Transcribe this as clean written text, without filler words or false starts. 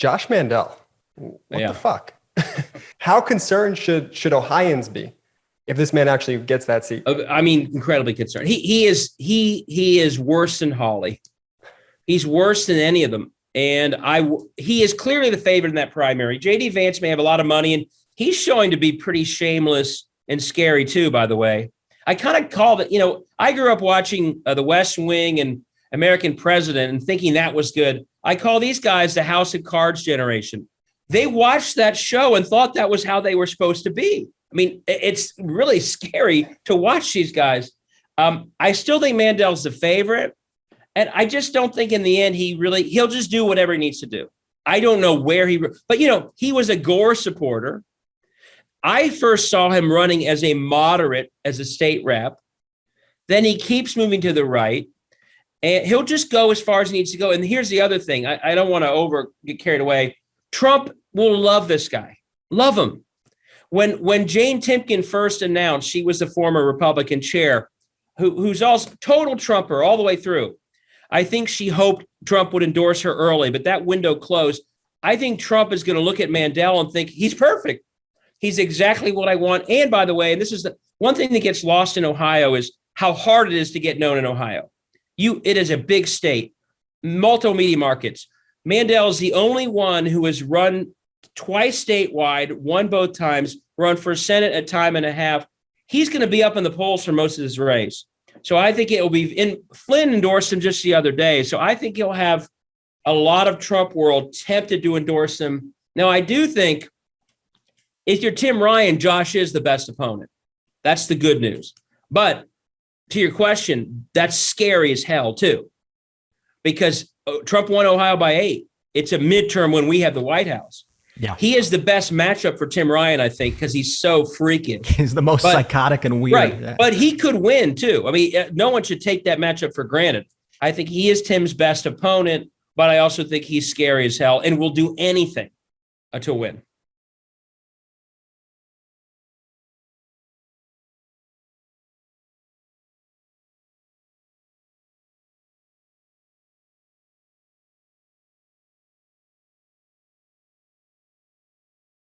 Josh Mandel. What the fuck? How concerned should Ohioans be if this man actually gets that seat? I mean, incredibly concerned. He is worse than Hawley. He's worse than any of them. And he is clearly the favorite in that primary. J.D. Vance may have a lot of money, and he's showing to be pretty shameless and scary too, by the way. I kind of called it, I grew up watching The West Wing and American President and thinking that was good. I call these guys the House of Cards generation. They watched that show and thought that was how they were supposed to be. I mean, it's really scary to watch these guys. I still think Mandel's the favorite. And I just don't think in the end he'll just do whatever he needs to do. I don't know where but he was a Gore supporter. I first saw him running as a moderate, as a state rep. Then he keeps moving to the right, and he'll just go as far as he needs to go. And here's the other thing. I don't want to get carried away. Trump will love this guy, love him. When Jane Timken first announced, she was the former Republican chair, who's also total Trumper all the way through. I think she hoped Trump would endorse her early, but that window closed. I think Trump is going to look at Mandel and think he's perfect. He's exactly what I want. And by the way, and this is the one thing that gets lost in Ohio is how hard it is to get known in Ohio. It is a big state, multiple media markets. Mandel is the only one who has run twice statewide, won both times, run for Senate a time and a half. He's going to be up in the polls for most of his race. So I think it will be Flynn endorsed him just the other day. So I think he'll have a lot of Trump world tempted to endorse him. Now, I do think if you're Tim Ryan, Josh is the best opponent. That's the good news. But to your question, that's scary as hell too, because Trump won Ohio by 8. It's a midterm when we have the White House. Yeah, he is the best matchup for Tim Ryan, I think, because he's so freaking. He's the most psychotic and weird. Right, but he could win too. I mean, no one should take that matchup for granted. I think he is Tim's best opponent, but I also think he's scary as hell and will do anything to win.